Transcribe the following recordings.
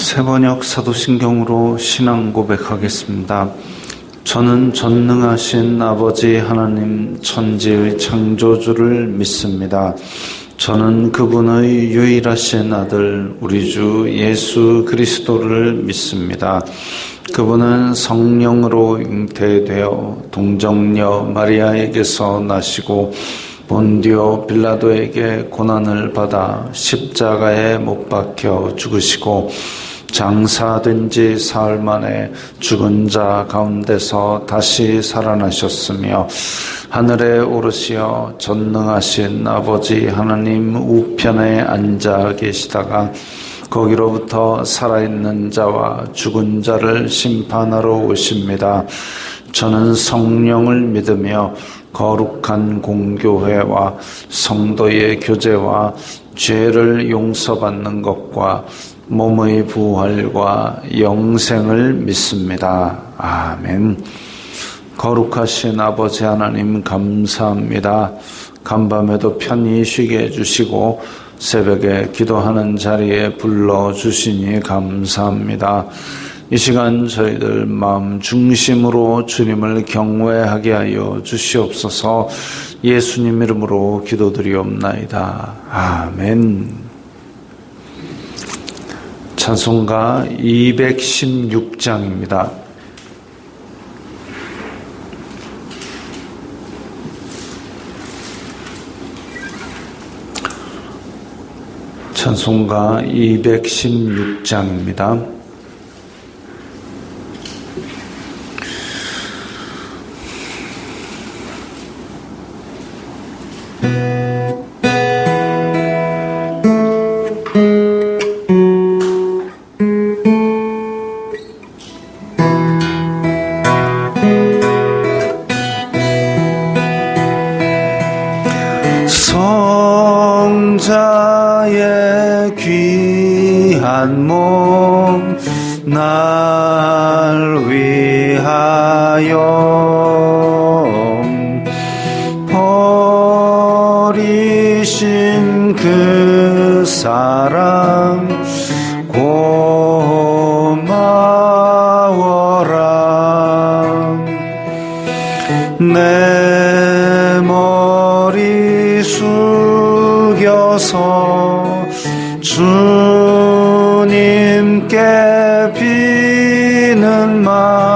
세번역 사도신경으로 신앙 고백하겠습니다. 저는 전능하신 아버지 하나님 천지의 창조주를 믿습니다. 저는 그분의 유일하신 아들 우리 주 예수 그리스도를 믿습니다. 그분은 성령으로 잉태되어 동정녀 마리아에게서 나시고 본디오 빌라도에게 고난을 받아 십자가에 못 박혀 죽으시고 장사된 지 사흘 만에 죽은 자 가운데서 다시 살아나셨으며 하늘에 오르시어 전능하신 아버지 하나님 우편에 앉아 계시다가 거기로부터 살아있는 자와 죽은 자를 심판하러 오십니다. 저는 성령을 믿으며 거룩한 공교회와 성도의 교제와 죄를 용서받는 것과 몸의 부활과 영생을 믿습니다. 아멘. 거룩하신 아버지 하나님 감사합니다. 간밤에도 편히 쉬게 해주시고 새벽에 기도하는 자리에 불러주시니 감사합니다. 이 시간 저희들 마음 중심으로 주님을 경외하게 하여 주시옵소서. 예수님 이름으로 기도드리옵나이다. 아멘. 찬송가 216장입니다. 찬송가 216장입니다. 성자의 귀한 몸 날 위하여 버리신 그 사랑 고마워라. 내 머리 숙여서 주님께 비는 말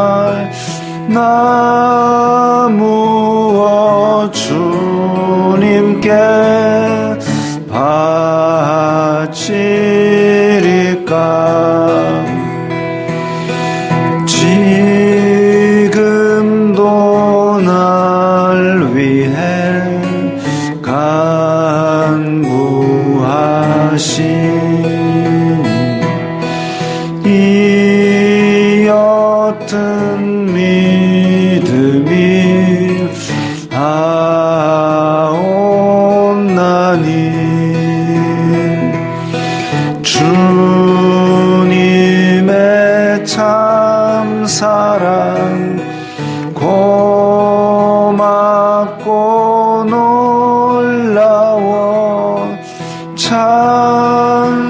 나 무엇 주님께 바치리까. 지금도 날 위해 간구하신 이 옅은 믿음이 아옵나니 주님의 참 사랑 고맙고 놀라워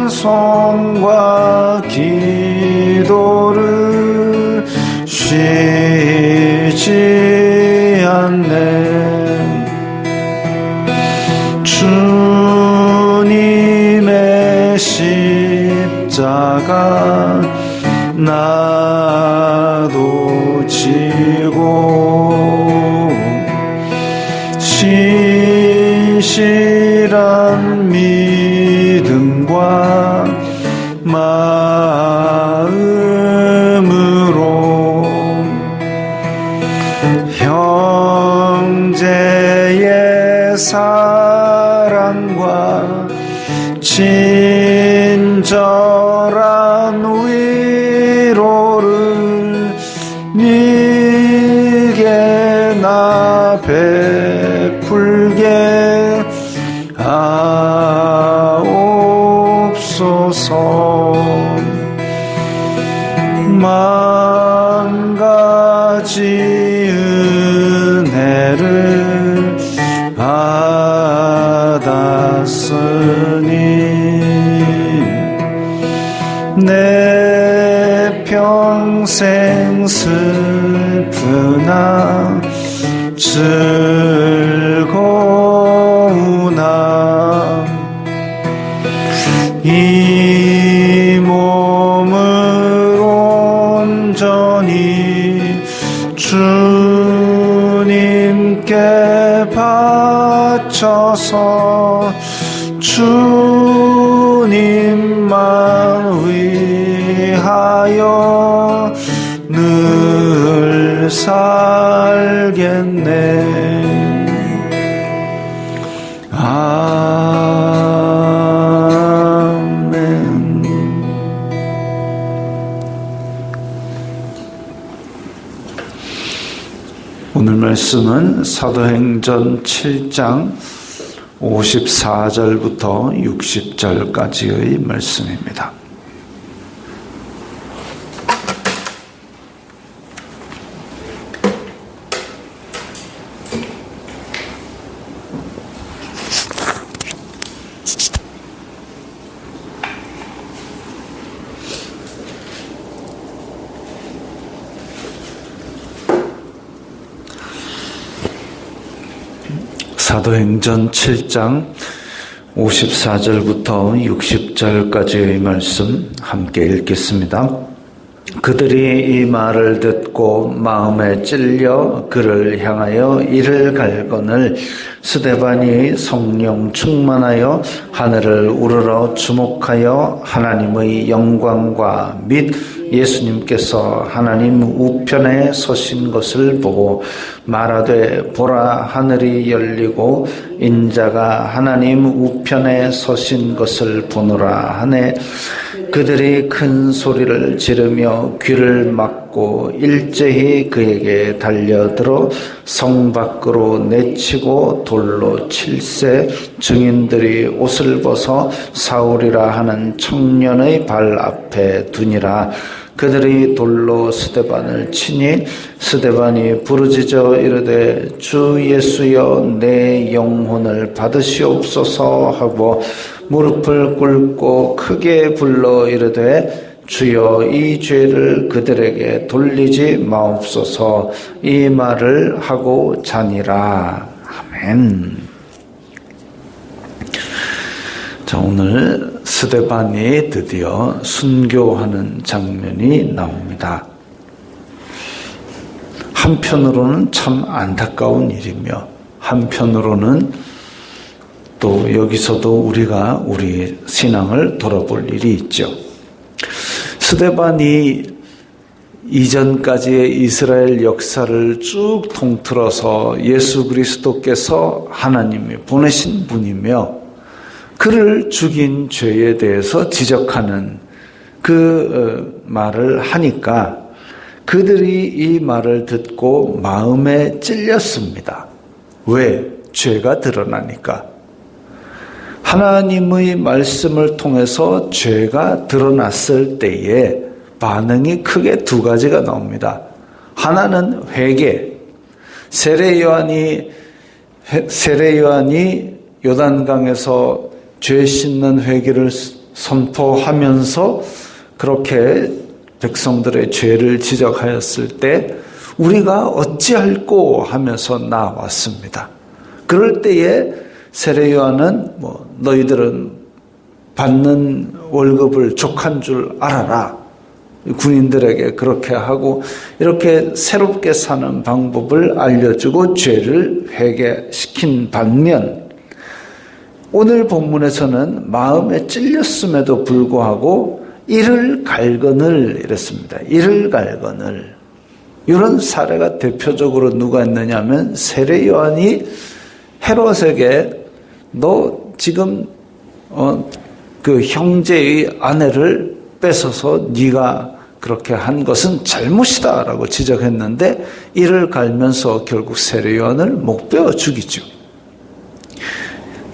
찬송과 기도를 쉬지 않네. 주님의 십자가 나도 지고 신실한 믿음과 마음으로 형제의 사랑과 친절한 위로를 네게 나 베풀게 하옵소서. 만 가지 은혜를 받았으니 내 평생 슬프나 즐거우나 이 몸을 온전히 주님께 바쳐서 주님만 위하여 늘 살겠네. 아멘. 오늘 말씀은 사도행전 7장 54절부터 60절까지의 말씀입니다. 사도행전 7장 54절부터 60절까지의 말씀 함께 읽겠습니다. 그들이 이 말을 듣고 마음에 찔려 그를 향하여 이를 갈거늘 스데반이 성령 충만하여 하늘을 우러러 주목하여 하나님의 영광과 및 예수님께서 하나님 우편에 서신 것을 보고 말하되 보라 하늘이 열리고 인자가 하나님 우편에 서신 것을 보노라 하네. 그들이 큰 소리를 지르며 귀를 막고 일제히 그에게 달려들어 성 밖으로 내치고 돌로 칠세. 증인들이 옷을 벗어 사울이라 하는 청년의 발 앞에 두니라. 그들이 돌로 스데반을 치니 스데반이 부르짖어 이르되 주 예수여 내 영혼을 받으시옵소서 하고 무릎을 꿇고 크게 불러 이르되 주여 이 죄를 그들에게 돌리지 마옵소서. 이 말을 하고 자니라. 아멘. 자, 오늘 스데반이 드디어 순교하는 장면이 나옵니다. 한편으로는 참 안타까운 일이며 한편으로는 또 여기서도 우리가 우리 신앙을 돌아볼 일이 있죠. 스데반이 이전까지의 이스라엘 역사를 쭉 통틀어서 예수 그리스도께서 하나님이 보내신 분이며 그를 죽인 죄에 대해서 지적하는 그 말을 하니까 그들이 이 말을 듣고 마음에 찔렸습니다. 왜? 죄가 드러나니까. 하나님의 말씀을 통해서 죄가 드러났을 때에 반응이 크게 두 가지가 나옵니다. 하나는 회개. 세례 요한이 요단강에서 죄 씻는 회개를 선포하면서 그렇게 백성들의 죄를 지적하였을 때 우리가 어찌할꼬 하면서 나왔습니다. 그럴 때에 세례 요한은 너희들은 받는 월급을 족한 줄 알아라. 군인들에게 그렇게 하고 이렇게 새롭게 사는 방법을 알려주고 죄를 회개시킨 반면 오늘 본문에서는 마음에 찔렸음에도 불구하고 이를 갈거늘 이랬습니다. 이를 갈거늘. 이런 사례가 대표적으로 누가 있느냐 하면 세례 요한이 헤롯에게 너 지금 그 형제의 아내를 뺏어서 네가 그렇게 한 것은 잘못이다라고 지적했는데 이를 갈면서 결국 세례 요한을 목베어 죽이죠.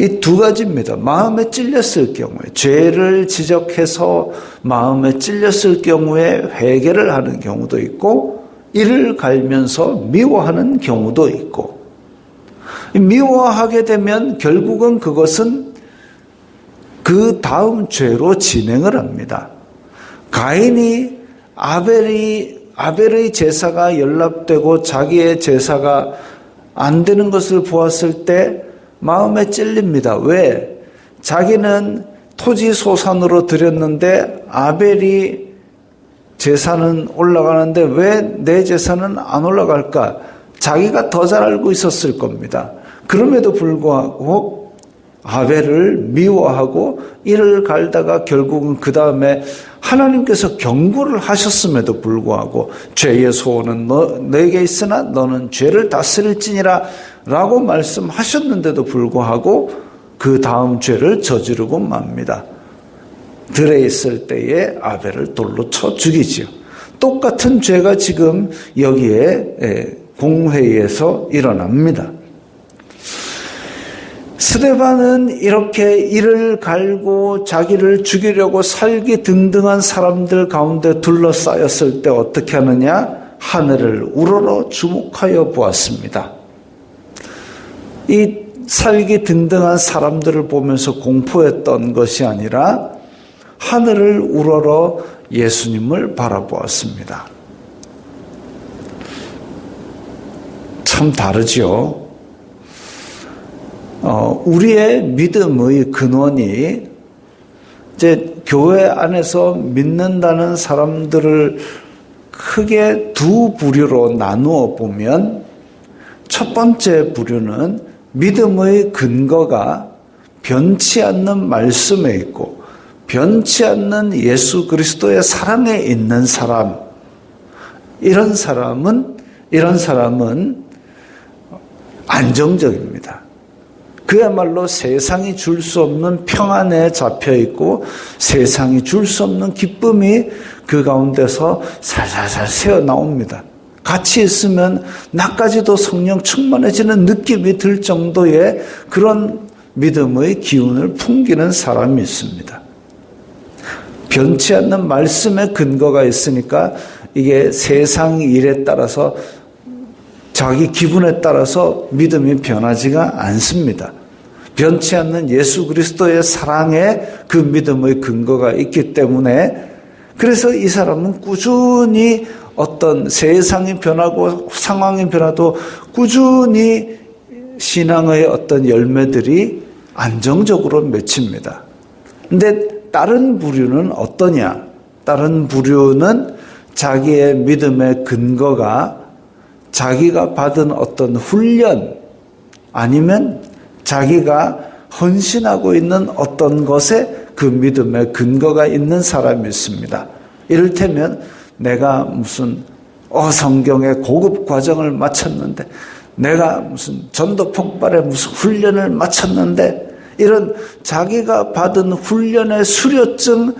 이 두 가지입니다. 마음에 찔렸을 경우에 죄를 지적해서 마음에 찔렸을 경우에 회개를 하는 경우도 있고 이를 갈면서 미워하는 경우도 있고 미워하게 되면 결국은 그것은 그 다음 죄로 진행을 합니다. 가인이 아벨의 제사가 연락되고 자기의 제사가 안 되는 것을 보았을 때 마음에 찔립니다. 왜? 자기는 토지 소산으로 드렸는데 아벨이 제사는 올라가는데 왜 내 제사는 안 올라갈까? 자기가 더 잘 알고 있었을 겁니다. 그럼에도 불구하고 아벨을 미워하고 이를 갈다가 결국은 그 다음에 하나님께서 경고를 하셨음에도 불구하고 죄의 소원은 너에게 있으나 너는 죄를 다스릴지니라 라고 말씀하셨는데도 불구하고 그 다음 죄를 저지르고 맙니다. 들에 있을 때에 아벨을 돌로 쳐 죽이지요. 똑같은 죄가 지금 여기에 공회에서 일어납니다. 스데반은 이렇게 이를 갈고 자기를 죽이려고 살기 등등한 사람들 가운데 둘러싸였을 때 어떻게 하느냐? 하늘을 우러러 주목하여 보았습니다. 이 살기 등등한 사람들을 보면서 공포했던 것이 아니라 하늘을 우러러 예수님을 바라보았습니다. 참 다르지요. 우리의 믿음의 근원이 이제 교회 안에서 믿는다는 사람들을 크게 두 부류로 나누어 보면 첫 번째 부류는 믿음의 근거가 변치 않는 말씀에 있고 변치 않는 예수 그리스도의 사랑에 있는 사람, 이런 사람은 안정적입니다. 그야말로 세상이 줄 수 없는 평안에 잡혀 있고 세상이 줄 수 없는 기쁨이 그 가운데서 살살살 새어 나옵니다. 같이 있으면 나까지도 성령 충만해지는 느낌이 들 정도의 그런 믿음의 기운을 풍기는 사람이 있습니다. 변치 않는 말씀에 근거가 있으니까 이게 세상 일에 따라서 자기 기분에 따라서 믿음이 변하지가 않습니다. 변치 않는 예수 그리스도의 사랑에 그 믿음의 근거가 있기 때문에 그래서 이 사람은 꾸준히 어떤 세상이 변하고 상황이 변화도 꾸준히 신앙의 어떤 열매들이 안정적으로 맺힙니다. 근데 다른 부류는 어떠냐? 다른 부류는 자기의 믿음의 근거가 자기가 받은 어떤 훈련 아니면 자기가 헌신하고 있는 어떤 것에 그 믿음의 근거가 있는 사람이 있습니다. 이를테면 내가 무슨 성경의 고급 과정을 마쳤는데 내가 무슨 전도 폭발의 무슨 훈련을 마쳤는데 이런 자기가 받은 훈련의 수료증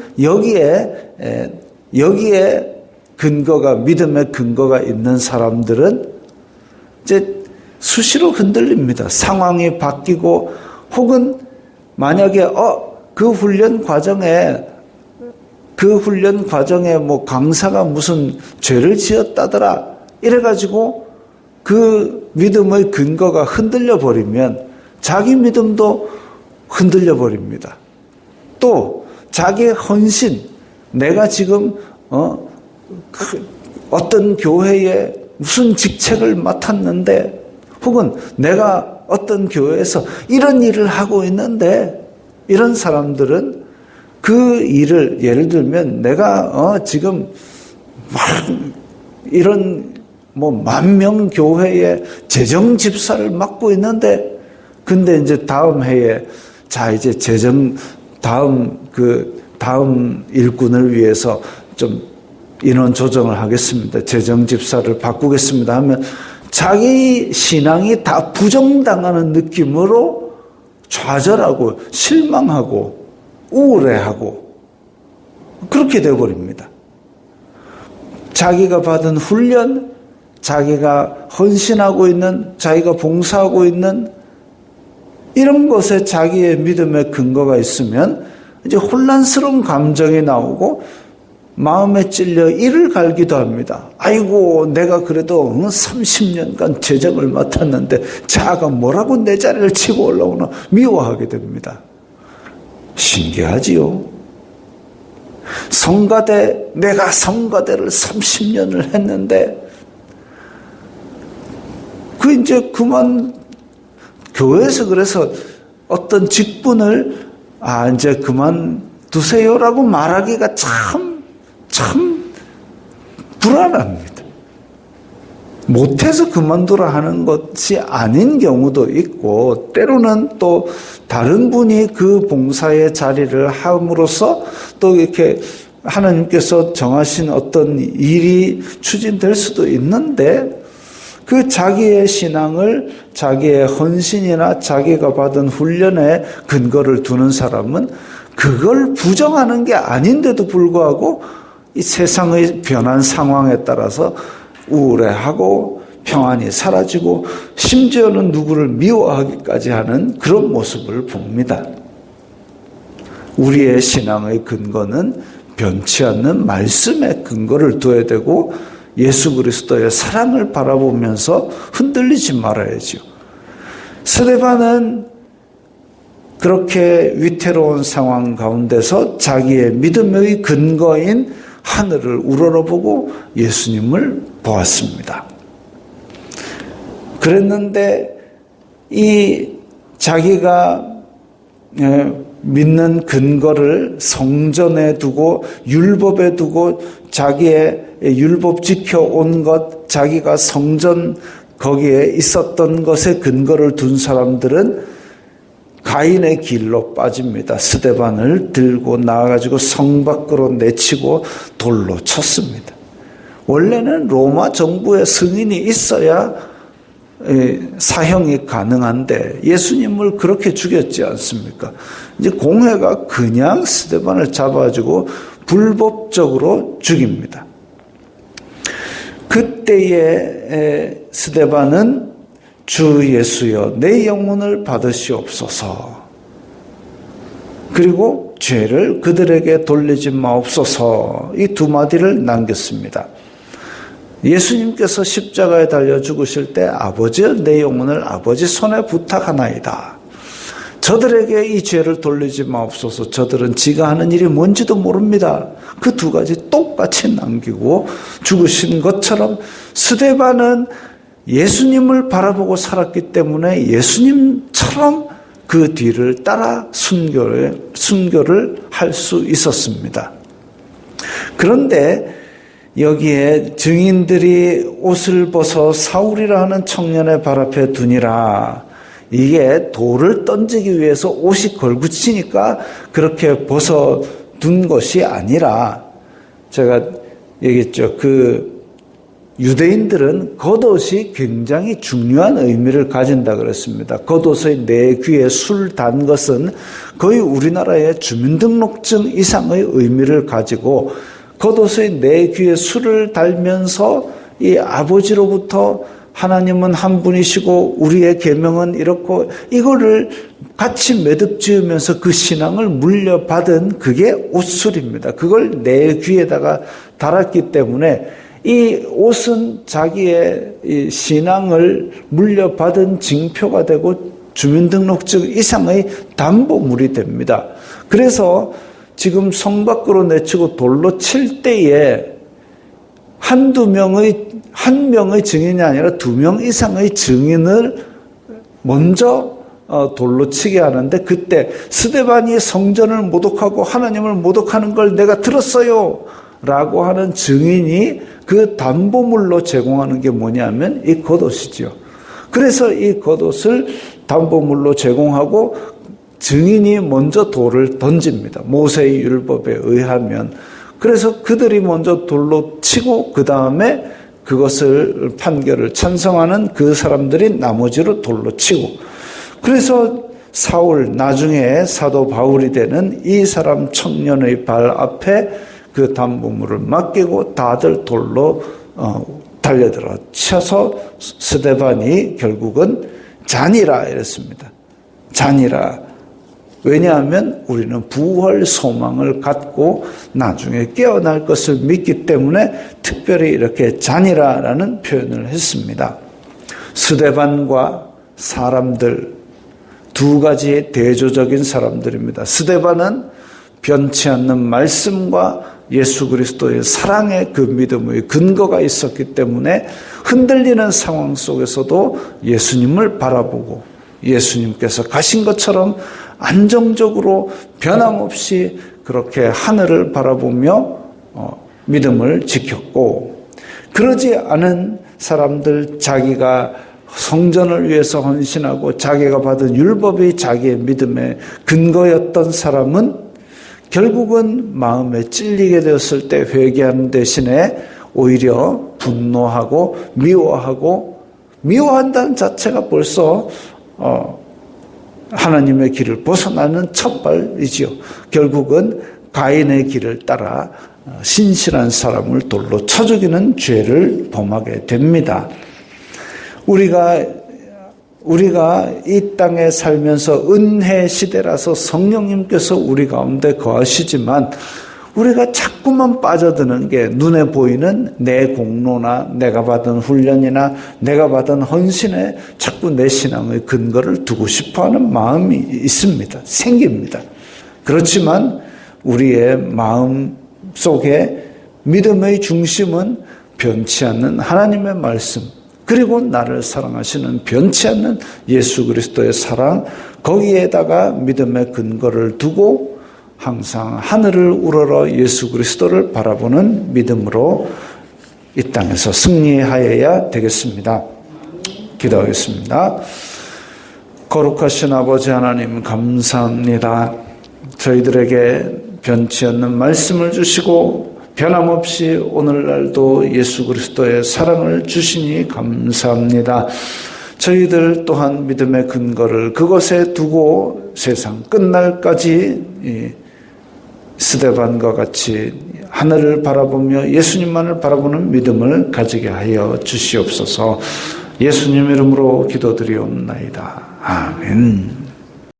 여기에 근거가 믿음의 근거가 있는 사람들은 이제 수시로 흔들립니다. 상황이 바뀌고 혹은 만약에 그 훈련 과정에 뭐 강사가 무슨 죄를 지었다더라 이래가지고 그 믿음의 근거가 흔들려 버리면 자기 믿음도 흔들려 버립니다. 또 자기의 헌신, 내가 지금 어떤 교회에 무슨 직책을 맡았는데 혹은 내가 어떤 교회에서 이런 일을 하고 있는데 이런 사람들은 그 일을 예를 들면 내가 지금 이런 뭐 10,000명 교회의 재정 집사를 맡고 있는데 근데 이제 다음 해에 이제 다음 일꾼을 위해서 좀 인원 조정을 하겠습니다. 재정 집사를 바꾸겠습니다 하면 자기 신앙이 다 부정당하는 느낌으로 좌절하고 실망하고 우울해하고 그렇게 되어버립니다. 자기가 받은 훈련, 자기가 헌신하고 있는, 자기가 봉사하고 있는 이런 것에 자기의 믿음의 근거가 있으면 이제 혼란스러운 감정이 나오고 마음에 찔려 이를 갈기도 합니다. 아이고 내가 그래도 30년간 재정을 맡았는데 자가 뭐라고 내 자리를 치고 올라오나 미워하게 됩니다. 신기하지요. 내가 성가대를 30년을 했는데 이제 그만 교회에서 그래서 어떤 직분을 이제 그만 두세요라고 말하기가 참 불안합니다. 못해서 그만두라 하는 것이 아닌 경우도 있고, 때로는 또 다른 분이 그 봉사의 자리를 함으로써 또 이렇게 하나님께서 정하신 어떤 일이 추진될 수도 있는데, 그 자기의 신앙을 자기의 헌신이나 자기가 받은 훈련에 근거를 두는 사람은 그걸 부정하는 게 아닌데도 불구하고 이 세상의 변한 상황에 따라서 우울해하고 평안이 사라지고 심지어는 누구를 미워하기까지 하는 그런 모습을 봅니다. 우리의 신앙의 근거는 변치 않는 말씀에 근거를 둬야 되고, 예수 그리스도의 사랑을 바라보면서 흔들리지 말아야죠. 스데반은 그렇게 위태로운 상황 가운데서 자기의 믿음의 근거인 하늘을 우러러보고 예수님을 보았습니다. 그랬는데 이 자기가 믿는 근거를 성전에 두고 율법에 두고 자기의 율법 지켜온 것, 자기가 성전 거기에 있었던 것에 근거를 둔 사람들은 가인의 길로 빠집니다. 스데반을 들고 나와가지고 성 밖으로 내치고 돌로 쳤습니다. 원래는 로마 정부의 승인이 있어야 사형이 가능한데 예수님을 그렇게 죽였지 않습니까? 이제 공회가 그냥 스데반을 잡아가지고 불법적으로 죽입니다. 그때의 스데반은 주 예수여 내 영혼을 받으시옵소서, 그리고 죄를 그들에게 돌리지 마옵소서, 이 두 마디를 남겼습니다. 예수님께서 십자가에 달려 죽으실 때 아버지여 내 영혼을 아버지 손에 부탁하나이다. 저들에게 이 죄를 돌리지 마옵소서. 저들은 지가 하는 일이 뭔지도 모릅니다. 그 두 가지 똑같이 남기고 죽으신 것처럼 스데반은 예수님을 바라보고 살았기 때문에 예수님처럼 그 뒤를 따라 순교를 할 수 있었습니다. 그런데 여기에 증인들이 옷을 벗어 사울이라 하는 청년의 발 앞에 두니라. 이게 돌을 던지기 위해서 옷이 걸붙이니까 그렇게 벗어 둔 것이 아니라, 제가 얘기했죠. 그 유대인들은 겉옷이 굉장히 중요한 의미를 가진다 그랬습니다. 겉옷의 내 귀에 술 단 것은 거의 우리나라의 주민등록증 이상의 의미를 가지고, 겉옷의 내 귀에 술을 달면서 이 아버지로부터 하나님은 한 분이시고 우리의 계명은 이렇고, 이거를 같이 매듭지으면서 그 신앙을 물려받은 그게 옷술입니다. 그걸 내 귀에다가 달았기 때문에 이 옷은 자기의 이 신앙을 물려받은 징표가 되고 주민등록증 이상의 담보물이 됩니다. 그래서 지금 성 밖으로 내치고 돌로 칠 때에 한 명의 증인이 아니라 2명 이상의 증인을 먼저 돌로 치게 하는데, 그때 스데반이 성전을 모독하고 하나님을 모독하는 걸 내가 들었어요 라고 하는 증인이 그 담보물로 제공하는 게 뭐냐면 이 겉옷이죠. 그래서 이 겉옷을 담보물로 제공하고 증인이 먼저 돌을 던집니다. 모세의 율법에 의하면. 그래서 그들이 먼저 돌로 치고 그 다음에 그것을 판결을 찬성하는 그 사람들이 나머지로 돌로 치고, 그래서 사울, 나중에 사도 바울이 되는 이 사람 청년의 발 앞에 그 담보물을 맡기고 다들 돌로 달려들어 쳐서 스데반이 결국은 잔이라 이랬습니다. 잔이라. 왜냐하면 우리는 부활 소망을 갖고 나중에 깨어날 것을 믿기 때문에 특별히 이렇게 잔이라라는 표현을 했습니다. 스데반과 사람들, 두 가지 대조적인 사람들입니다. 스데반은 변치 않는 말씀과 예수 그리스도의 사랑의 그 믿음의 근거가 있었기 때문에 흔들리는 상황 속에서도 예수님을 바라보고 예수님께서 가신 것처럼 안정적으로 변함없이 그렇게 하늘을 바라보며 믿음을 지켰고, 그러지 않은 사람들, 자기가 성전을 위해서 헌신하고 자기가 받은 율법이 자기의 믿음의 근거였던 사람은 결국은 마음에 찔리게 되었을 때 회개하는 대신에 오히려 분노하고 미워한다는 자체가 벌써 하나님의 길을 벗어나는 첫발이지요. 결국은 가인의 길을 따라 신실한 사람을 돌로 쳐 죽이는 죄를 범하게 됩니다. 우리가 이 땅에 살면서 은혜 시대라서 성령님께서 우리 가운데 거하시지만 우리가 자꾸만 빠져드는 게 눈에 보이는 내 공로나 내가 받은 훈련이나 내가 받은 헌신에 자꾸 내 신앙의 근거를 두고 싶어하는 마음이 있습니다. 생깁니다. 그렇지만 우리의 마음 속에 믿음의 중심은 변치 않는 하나님의 말씀, 그리고 나를 사랑하시는 변치 않는 예수 그리스도의 사랑, 거기에다가 믿음의 근거를 두고 항상 하늘을 우러러 예수 그리스도를 바라보는 믿음으로 이 땅에서 승리하여야 되겠습니다. 기도하겠습니다. 거룩하신 아버지 하나님, 감사합니다. 저희들에게 변치 않는 말씀을 주시고 변함없이 오늘날도 예수 그리스도의 사랑을 주시니 감사합니다. 저희들 또한 믿음의 근거를 그것에 두고 세상 끝날까지 스데반과 같이 하늘을 바라보며 예수님만을 바라보는 믿음을 가지게 하여 주시옵소서. 예수님 이름으로 기도드리옵나이다. 아멘.